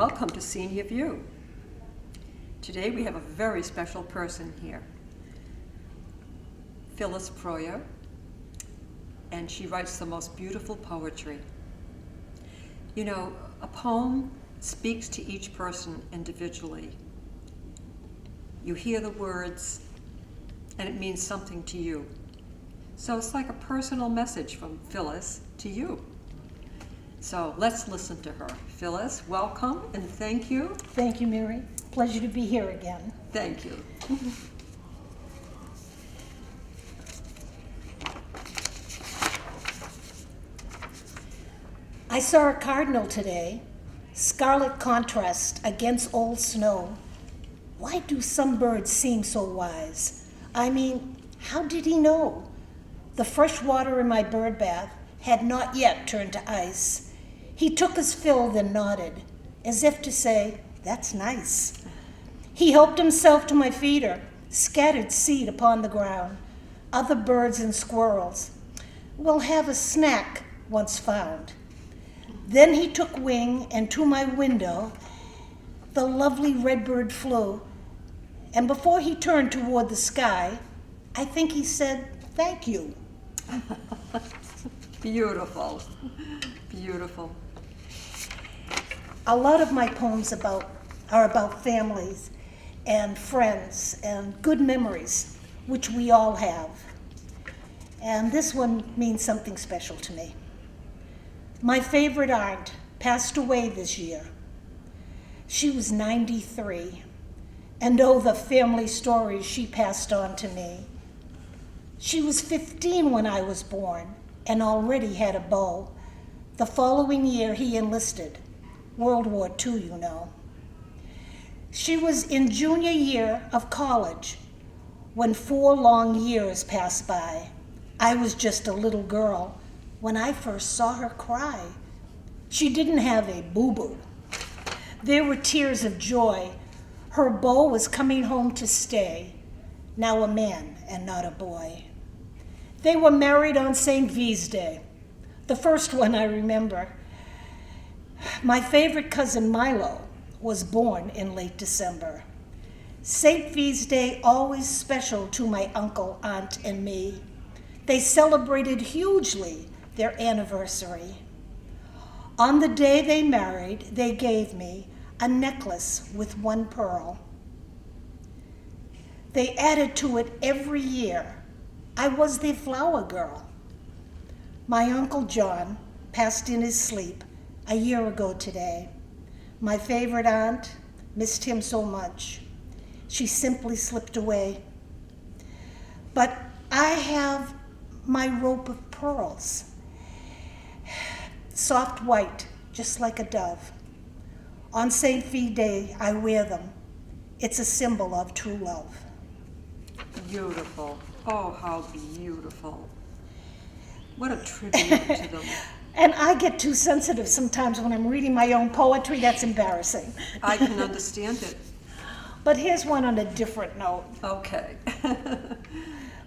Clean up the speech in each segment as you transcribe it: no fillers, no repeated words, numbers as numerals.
welcome to Senior View. Today we have a very special person here, Kimberlys Prayer, and she writes the most beautiful poetry. You know, a poem speaks to each person individually. You hear the words, and it means something to you. So it's like a personal message from Kimberlys to you. So let's listen to her. Kimberlys, welcome and thank you. Thank you, Mary. Pleasure to be here again. Thank you. I saw a cardinal today, scarlet contrast against old snow. Why do some birds seem so wise? I mean, how did he know? The fresh water in my bird bath had not yet turned to ice. He took his fill, then nodded, as if to say, that's nice. He helped himself to my feeder, scattered seed upon the ground. Other birds and squirrels will have a snack once found. Then he took wing, and to my window the lovely redbird flew. And before he turned toward the sky, I think he said, thank you. Beautiful, beautiful. A lot of my poems are about families and friends and good memories, which we all have. And this one means something special to me. My favorite aunt passed away this year. She was 93, and oh, the family stories she passed on to me. She was 15 when I was born and already had a beau. The following year he enlisted, World War II, you know. She was in junior year of college when 4 long years passed by. I was just a little girl when I first saw her cry. She didn't have a boo-boo. There were tears of joy. Her beau was coming home to stay, now a man and not a boy. They were married on St. V's Day, the first one I remember. My favorite cousin Milo was born in late December. St. V's Day always special to my uncle, aunt, and me. They celebrated hugely their anniversary. On the day they married, they gave me a necklace with 1 pearl. They added to it every year. I was their flower girl. My Uncle John passed in his sleep a year ago today. My favorite aunt missed him so much. She simply slipped away. But I have my rope of pearls, soft white, just like a dove. On St. V Day, I wear them. It's a symbol of true love. Beautiful. Oh, how beautiful. What a tribute to them. And I get too sensitive sometimes when I'm reading my own poetry. That's embarrassing. I can understand it. But here's one on a different note. Okay.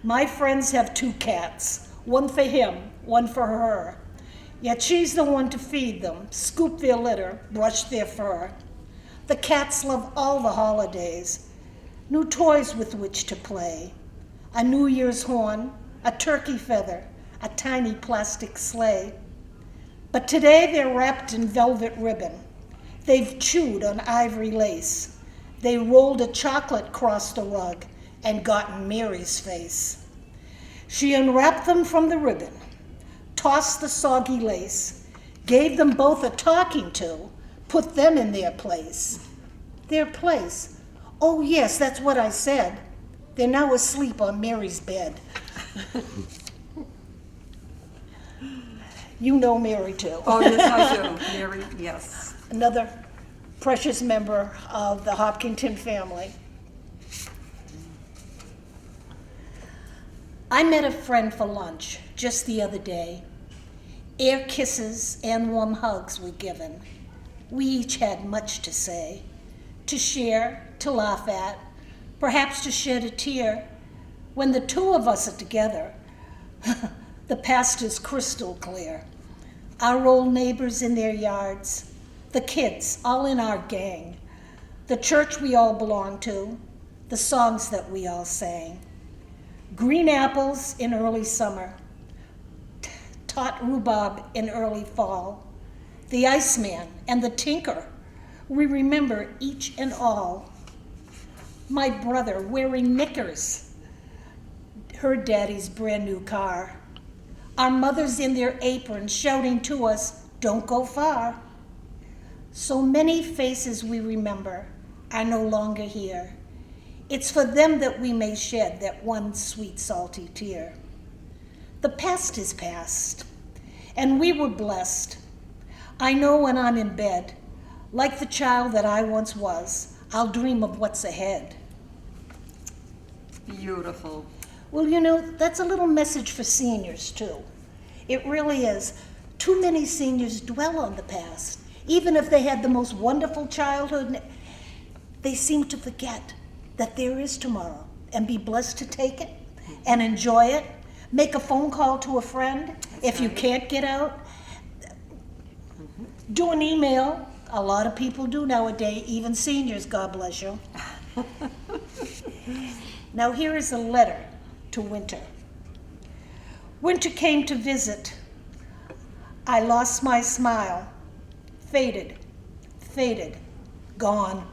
My friends have 2 cats, one for him, one for her. Yet she's the one to feed them, scoop their litter, brush their fur. The cats love all the holidays, new toys with which to play. A New Year's horn, a turkey feather, a tiny plastic sleigh. But today they're wrapped in velvet ribbon. They've chewed on ivory lace. They rolled a chocolate across the rug and got in Mary's face. She unwrapped them from the ribbon, tossed the soggy lace, gave them both a talking to, put them in their place. Their place? Oh yes, that's what I said. They're now asleep on Mary's bed. You know Mary too. Oh, yes, I do. Mary, yes. Another precious member of the Hopkinton family. I met a friend for lunch just the other day. Air kisses and warm hugs were given. We each had much to say, to share, to laugh at, perhaps to shed a tear. When the 2 of us are together, the past is crystal clear. Our old neighbors in their yards, the kids, all in our gang, the church we all belonged to, the songs that we all sang. Green apples in early summer, taut rhubarb in early fall, the Iceman and the Tinker, we remember each and all. My brother wearing knickers, her daddy's brand new car. Our mothers in their aprons shouting to us, "Don't go far." So many faces we remember are no longer here. It's for them that we may shed that one sweet salty tear. The past is past, and we were blessed. I know when I'm in bed, like the child that I once was, I'll dream of what's ahead. Beautiful. Well, you know, that's a little message for seniors, too. It really is. Too many seniors dwell on the past. Even if they had the most wonderful childhood, they seem to forget that there is tomorrow and be blessed to take it and enjoy it. Make a phone call to a friend. If you can't get out, do an email. A lot of people do nowadays, even seniors, God bless you. Now here is a letter to Winter. Winter came to visit. I lost my smile. Faded, gone.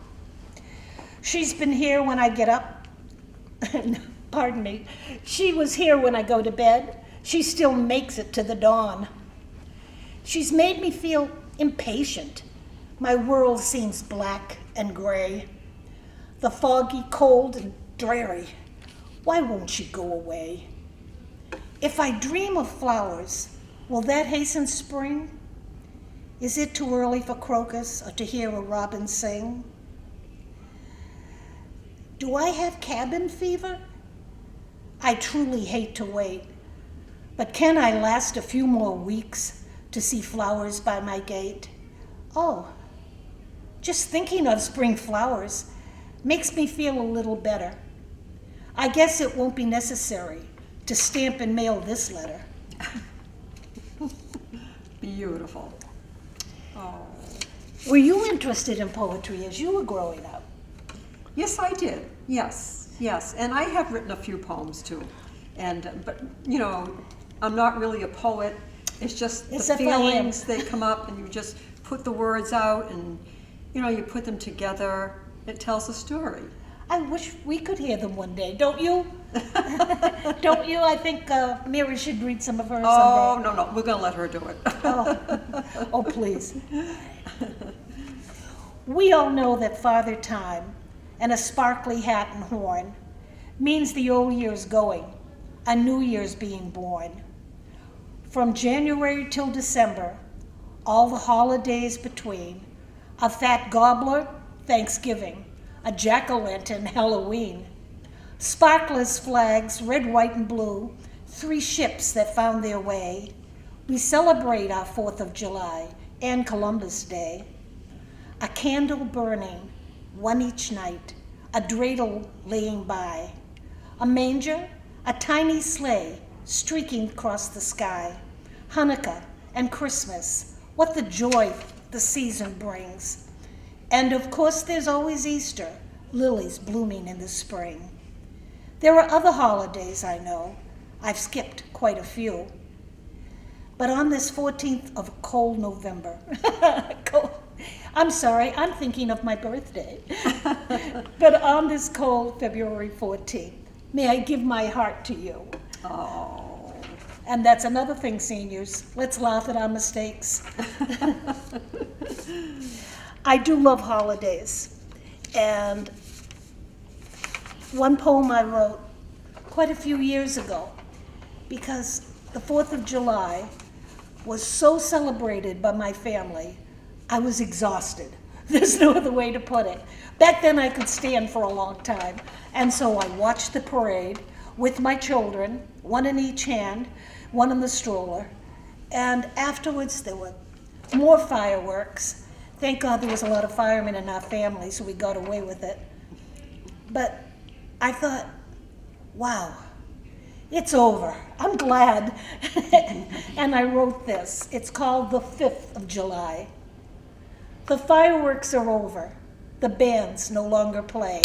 She's been here when I get up. Pardon me. She was here when I go to bed. She still makes it to the dawn. She's made me feel impatient. My world seems black and gray. The foggy, cold, and dreary. Why won't she go away? If I dream of flowers, will that hasten spring? Is it too early for crocus or to hear a robin sing? Do I have cabin fever? I truly hate to wait, but can I last a few more weeks to see flowers by my gate? Oh, just thinking of spring flowers makes me feel a little better. I guess it won't be necessary to stamp and mail this letter. Beautiful. Oh. Were you interested in poetry as you were growing up? Yes, I did. Yes. And I have written a few poems too. But you know, I'm not really a poet. It's just the feelings, they come up and you just put the words out and you know, you put them together. It tells a story. I wish we could hear them one day, don't you? Don't you? I think Mary should read some of hers someday. Oh, no, we're going to let her do it. Oh, please. We all know that Father Time and a sparkly hat and horn means the old year's going, a new year's being born. From January till December, all the holidays between, a fat gobbler, Thanksgiving, a jack-o'-lantern, Halloween, sparklers, flags, red, white, and blue, 3 ships that found their way. We celebrate our 4th of July and Columbus Day. A candle burning, one each night, a dreidel laying by, a manger, a tiny sleigh streaking across the sky. Hanukkah and Christmas, what the joy the season brings. And of course there's always Easter, lilies blooming in the spring. There are other holidays I know. I've skipped quite a few. But on this 14th of a cold November, I'm sorry, I'm thinking of my birthday. But on this cold February 14th, may I give my heart to you. Oh. And that's another thing, seniors. Let's laugh at our mistakes. I do love holidays. And one poem I wrote quite a few years ago, because the 4th of July was so celebrated by my family, I was exhausted. There's no other way to put it. Back then I could stand for a long time. And so I watched the parade with my children, one in each hand, one in the stroller. And afterwards there were more fireworks. Thank God there was a lot of firemen in our family, so we got away with it. But I thought, wow, it's over. I'm glad. And I wrote this. It's called The 5th of July. The fireworks are over. The bands no longer play.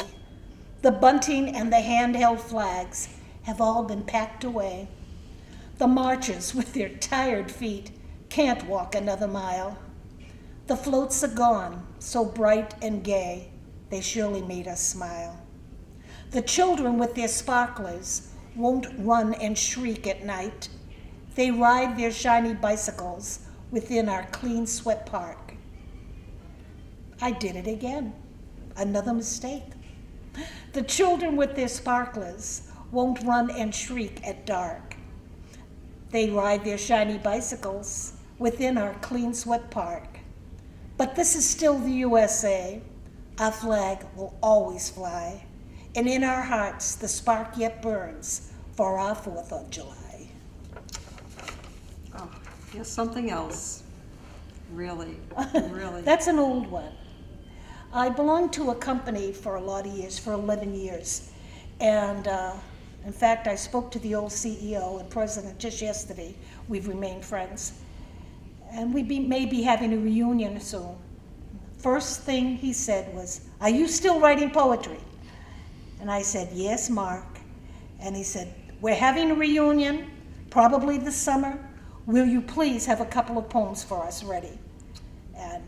The bunting and the handheld flags have all been packed away. The marchers with their tired feet can't walk another mile. The floats are gone, so bright and gay, they surely made us smile. The children with their sparklers won't run and shriek at night. They ride their shiny bicycles within our clean swept park. I did it again. Another mistake. The children with their sparklers won't run and shriek at dark. They ride their shiny bicycles within our clean swept park. But this is still the USA. Our flag will always fly. And in our hearts, the spark yet burns for our 4th of July. Oh, here's something else. Really, really. That's an old one. I belonged to a company for a lot of years, for 11 years. And in fact, I spoke to the old CEO and president just yesterday. We've remained friends. And we may be having a reunion soon. First thing he said was, "Are you still writing poetry?" And I said, "Yes, Mark." And he said, "We're having a reunion, probably this summer. Will you please have a couple of poems for us ready?" And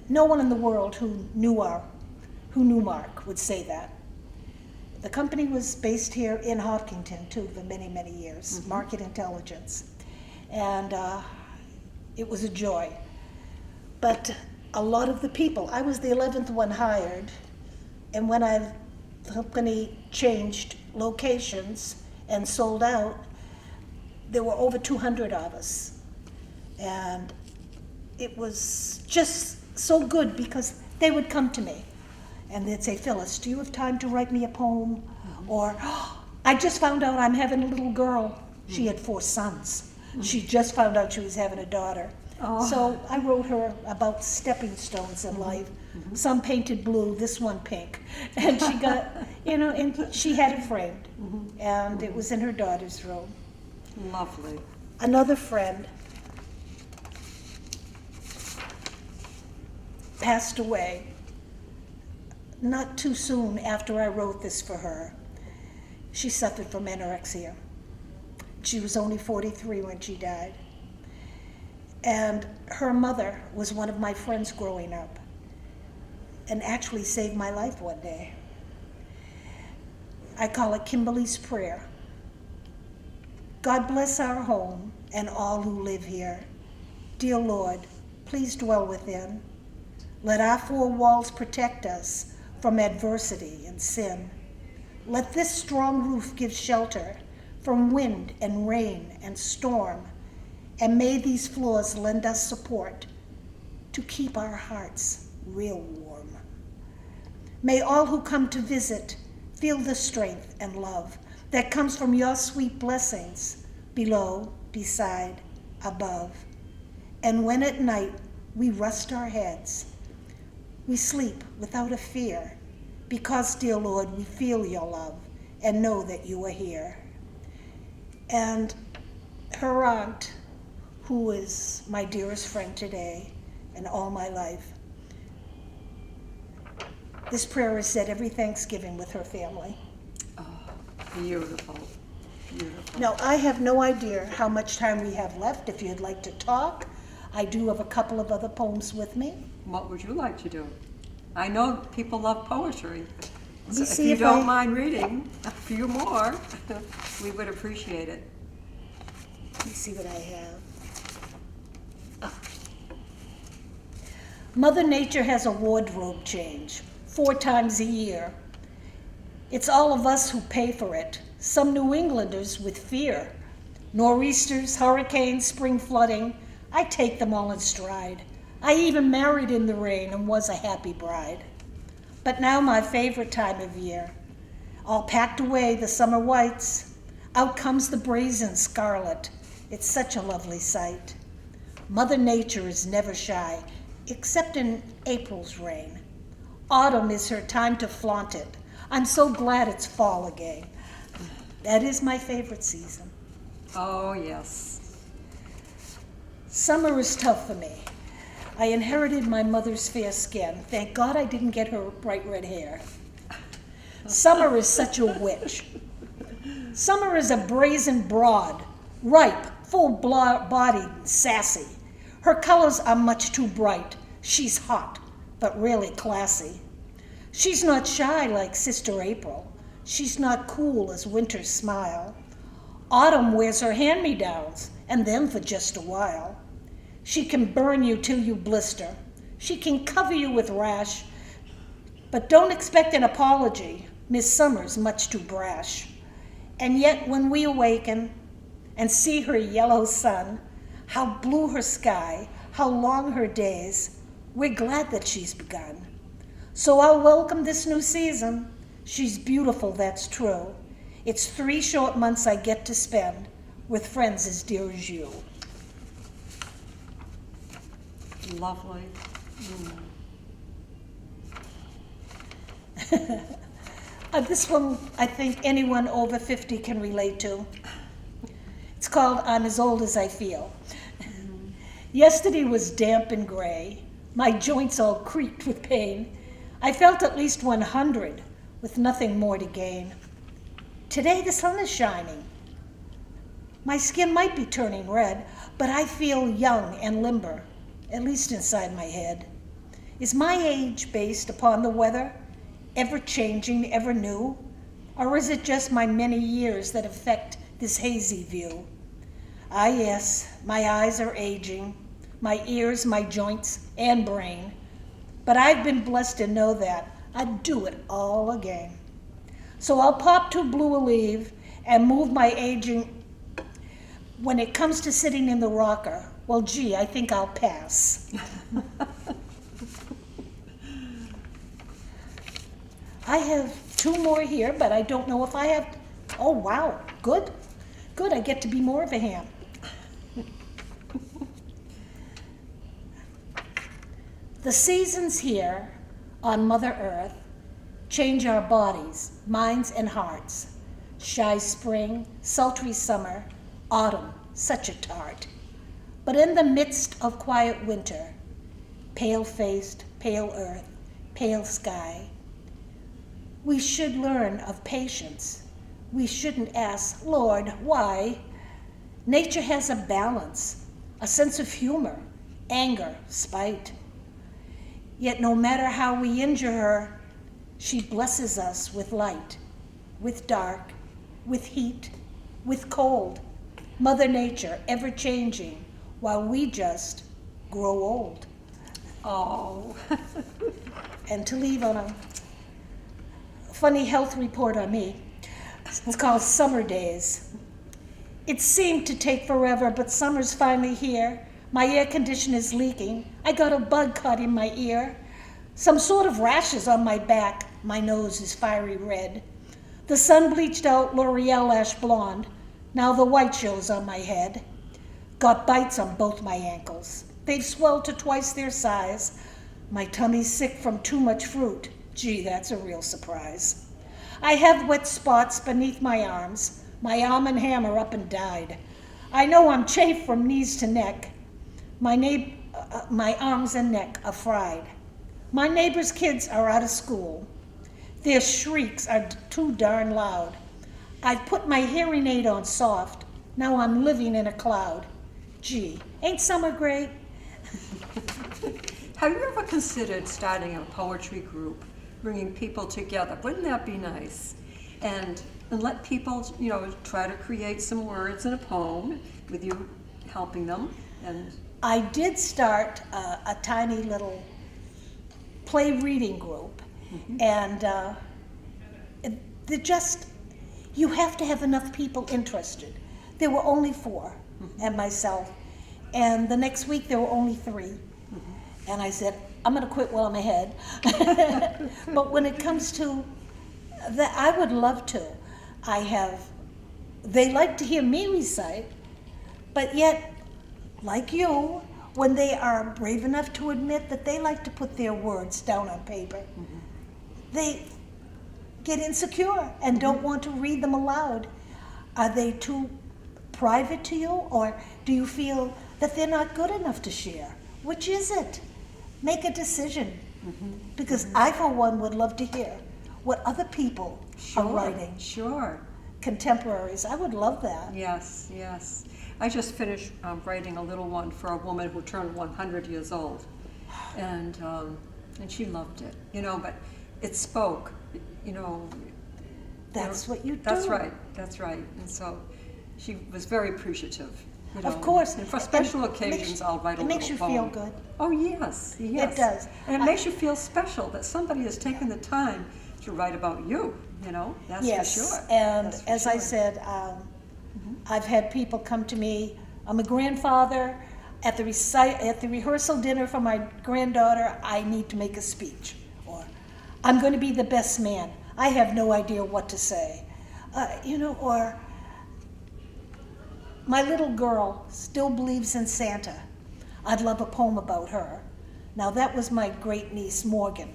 no one in the world who knew Mark would say that. The company was based here in Hopkinton too for many, many years, Market Intelligence. And it was a joy. But a lot of the people, I was the 11th one hired, and when the company changed locations and sold out, there were over 200 of us. And it was just so good because they would come to me and they'd say, "Phyllis, do you have time to write me a poem?" Or, "I just found out I'm having a little girl." She had 4 sons. She just found out she was having a daughter. So I wrote her about stepping stones in life. Some painted blue, this one pink. And she got, and she had it framed. And it was in her daughter's room. Lovely. Another friend passed away not too soon after I wrote this for her. She suffered from anorexia. She was only 43 when she died. And her mother was one of my friends growing up and actually saved my life one day. I call it Kimberlys Prayer. God bless our home and all who live here. Dear Lord, please dwell within. Let our 4 walls protect us from adversity and sin. Let this strong roof give shelter from wind and rain and storm. And may these floors lend us support to keep our hearts real warm. May all who come to visit feel the strength and love that comes from your sweet blessings below, beside, above. And when at night we rest our heads, we sleep without a fear because, dear Lord, we feel your love and know that you are here. And her aunt, who is my dearest friend today and all my life, this prayer is said every Thanksgiving with her family. Oh, beautiful. Beautiful. Now, I have no idea how much time we have left. If you'd like to talk, I do have a couple of other poems with me. What would you like to do? I know people love poetry. So if see you if don't I- mind reading a few more, we would appreciate it. Let me see what I have. Mother Nature has a wardrobe change 4 times a year. It's all of us who pay for it, some New Englanders with fear. Nor'easters, hurricanes, spring flooding, I take them all in stride. I even married in the rain and was a happy bride. But now my favorite time of year, all packed away the summer whites, out comes the brazen scarlet. It's such a lovely sight. Mother Nature is never shy, except in April's rain. Autumn is her time to flaunt it. I'm so glad it's fall again. That is my favorite season. Oh, yes. Summer is tough for me. I inherited my mother's fair skin. Thank God I didn't get her bright red hair. Summer is such a witch. Summer is a brazen broad, ripe, full-bodied, and sassy. Her colors are much too bright. She's hot, but really classy. She's not shy like Sister April. She's not cool as winter's smile. Autumn wears her hand-me-downs, and them for just a while. She can burn you till you blister. She can cover you with rash. But don't expect an apology. Miss Summer's much too brash. And yet when we awaken and see her yellow sun, how blue her sky, how long her days, we're glad that she's begun. So I'll welcome this new season. She's beautiful, that's true. It's 3 short months I get to spend with friends as dear as you. Lovely. This one, I think anyone over 50 can relate to. It's called I'm as Old as I Feel. Yesterday was damp and gray. My joints all creaked with pain. I felt at least 100 with nothing more to gain. Today the sun is shining. My skin might be turning red, but I feel young and limber, at least inside my head. Is my age based upon the weather, ever changing, ever new? Or is it just my many years that affect this hazy view? Ah yes, my eyes are aging, my ears, my joints, and brain. But I've been blessed to know that I'd do it all again. So I'll pop too blue a leave and move my aging. When it comes to sitting in the rocker, well, gee, I think I'll pass. I have 2 more here, but I don't know if I have. Oh, wow, good. Good, I get to be more of a ham. The seasons here on Mother Earth change our bodies, minds, and hearts. Shy spring, sultry summer, autumn, such a tart. But in the midst of quiet winter, pale-faced, pale earth, pale sky, we should learn of patience. We shouldn't ask, Lord, why? Nature has a balance, a sense of humor, anger, spite. Yet no matter how we injure her, she blesses us with light, with dark, with heat, with cold. Mother Nature ever changing while we just grow old. Oh. And to leave on a funny health report on me, it's called Summer Days. It seemed to take forever, but summer's finally here. My air conditioner's leaking. I got a bug caught in my ear. Some sort of rashes on my back. My nose is fiery red. The sun bleached out L'Oreal ash blonde. Now the white shows on my head. Got bites on both my ankles. They've swelled to twice their size. My tummy's sick from too much fruit. Gee, that's a real surprise. I have wet spots beneath my arms. My Arm and Hammer up and died. I know I'm chafed from knees to neck. My arms and neck are fried. My neighbor's kids are out of school. Their shrieks are too darn loud. I've put my hearing aid on soft. Now I'm living in a cloud. Gee, ain't summer great? Have you ever considered starting a poetry group, bringing people together? Wouldn't that be nice? And let people, try to create some words in a poem with you helping them. And I did start a tiny little play reading group, and you have to have enough people interested. There were only 4, and myself, and the next week there were only 3. And I said, I'm going to quit while I'm ahead. But when it comes to that, I would love to. They like to hear me recite, but yet, like you, when they are brave enough to admit that they like to put their words down on paper, they get insecure and don't want to read them aloud. Are they too private to you, or do you feel that they're not good enough to share? Which is it? make a decision. Because I, for one, would love to hear what other people are writing. Sure. Contemporaries. I would love that. Yes, yes. I just finished writing a little one for a woman who turned 100 years old, and she loved it. But it spoke. That's what you do. That's right. That's right. And so she was very appreciative. Of course. And for special occasions, I'll write a little poem. It makes you feel good. Oh, yes, yes. It does. And it makes you feel special that somebody has taken the time to write about you, that's yes. for sure. And That's for as I sure. said, I've had people come to me. I'm a grandfather. At the rehearsal dinner for my granddaughter, I need to make a speech. Or I'm going to be the best man. I have no idea what to say. Or my little girl still believes in Santa. I'd love a poem about her. Now that was my great niece, Morgan.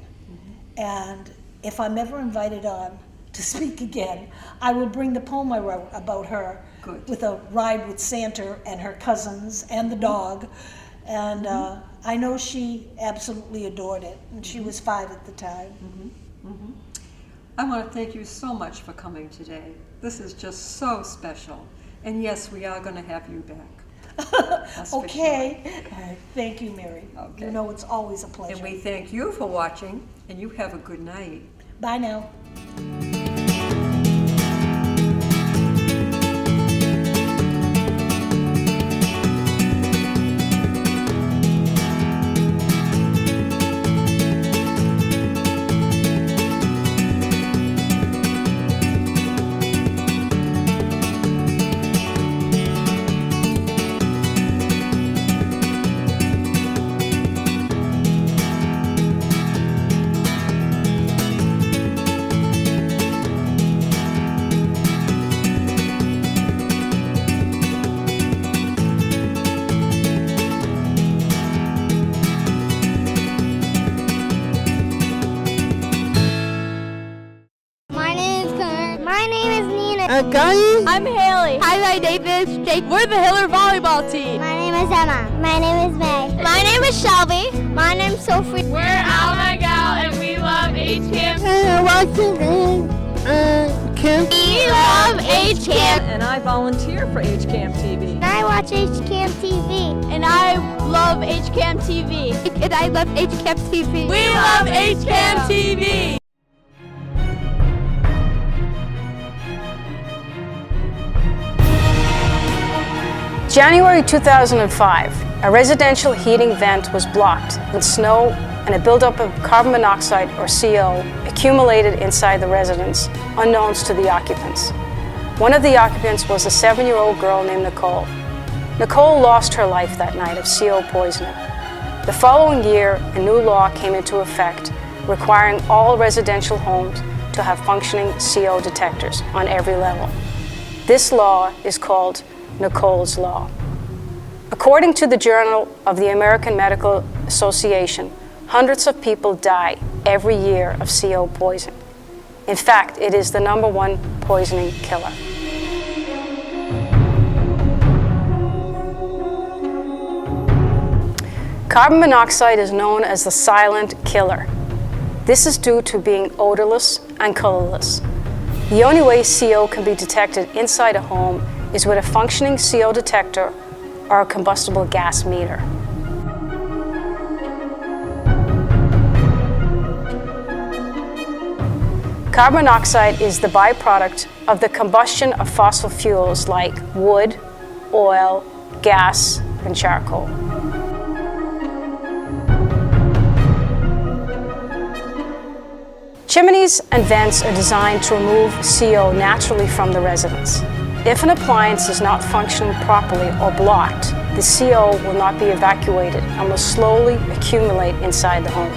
And if I'm ever invited on to speak again, I will bring the poem I wrote about her. Good. With a ride with Santa and her cousins and the dog. And I know she absolutely adored it. And she was 5 at the time. I want to thank you so much for coming today. This is just so special. And yes, we are going to have you back. That's for Okay. sure. Thank you, Mary. Okay. It's always a pleasure. And we thank you for watching, and you have a good night. Bye now. I'm Haley. Hi, Davis. Jake. We're the Hiller volleyball team. My name is Emma. My name is May. My name is Shelby. My name is Sophie. We're Alma Gal, and we love H-Camp. We love H-Camp. And I volunteer for H-Camp TV. And I watch H-Camp TV. And I love H-Camp TV. And I love H-Camp TV. We love H-Camp TV. January 2005, a residential heating vent was blocked with snow and a buildup of carbon monoxide, or CO, accumulated inside the residence, unknowns to the occupants. One of the occupants was a 7-year-old girl named Nicole. Nicole lost her life that night of CO poisoning. The following year, a new law came into effect requiring all residential homes to have functioning CO detectors on every level. This law is called Nicole's Law. According to the Journal of the American Medical Association, hundreds of people die every year of CO poisoning. In fact, it is the #1 poisoning killer. Carbon monoxide is known as the silent killer. This is due to being odorless and colorless. The only way CO can be detected inside a home is with a functioning CO detector or a combustible gas meter. Carbon monoxide is the byproduct of the combustion of fossil fuels like wood, oil, gas, and charcoal. Chimneys and vents are designed to remove CO naturally from the residence. If an appliance is not functioning properly or blocked, the CO will not be evacuated and will slowly accumulate inside the home.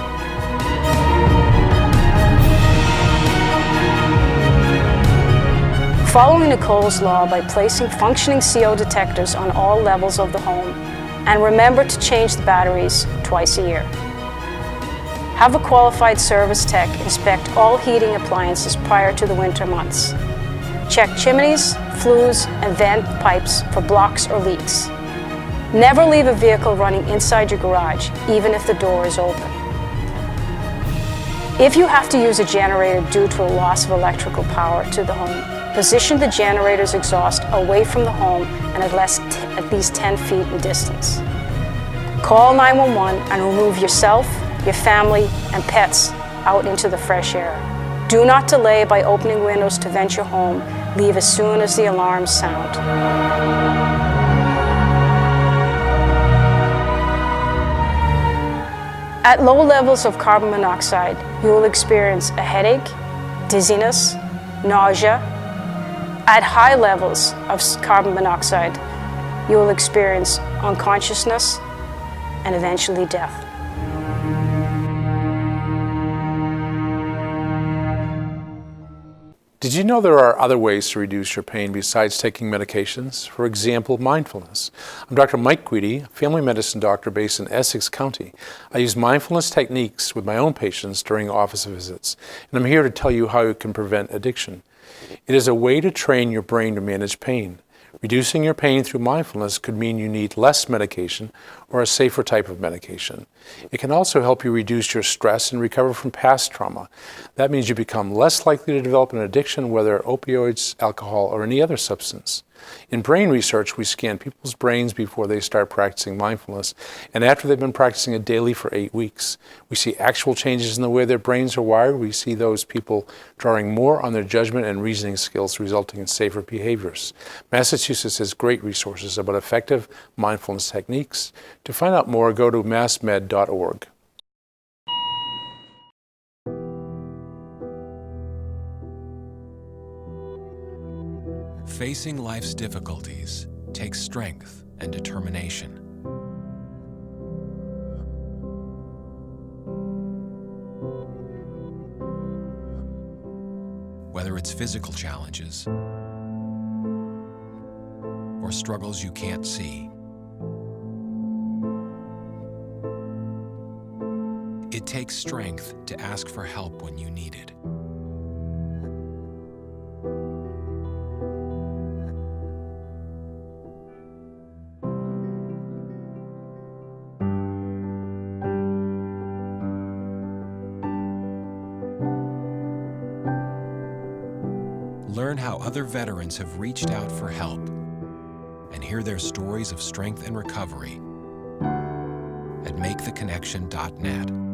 Following Nicole's Law by placing functioning CO detectors on all levels of the home, and remember to change the batteries twice a year. Have a qualified service tech inspect all heating appliances prior to the winter months. Check chimneys, flues, and vent pipes for blocks or leaks. Never leave a vehicle running inside your garage, even if the door is open. If you have to use a generator due to a loss of electrical power to the home, position the generator's exhaust away from the home and at least 10 feet in distance. Call 911 and remove yourself, your family, and pets out into the fresh air. Do not delay by opening windows to vent your home. Leave as soon as the alarms sound. At low levels of carbon monoxide, you will experience a headache, dizziness, nausea. At high levels of carbon monoxide, you will experience unconsciousness and eventually death. Did you know there are other ways to reduce your pain besides taking medications? For example, mindfulness. I'm Dr. Mike Guidi, a family medicine doctor based in Essex County. I use mindfulness techniques with my own patients during office visits, and I'm here to tell you how you can prevent addiction. It is a way to train your brain to manage pain. Reducing your pain through mindfulness could mean you need less medication or a safer type of medication. It can also help you reduce your stress and recover from past trauma. That means you become less likely to develop an addiction, whether opioids, alcohol, or any other substance. In brain research, we scan people's brains before they start practicing mindfulness, and after they've been practicing it daily for 8 weeks. We see actual changes in the way their brains are wired. We see those people drawing more on their judgment and reasoning skills, resulting in safer behaviors. Massachusetts has great resources about effective mindfulness techniques. To find out more, go to massmed.org. Facing life's difficulties takes strength and determination. Whether it's physical challenges or struggles you can't see, it takes strength to ask for help when you need it. Learn how other veterans have reached out for help and hear their stories of strength and recovery at maketheconnection.net.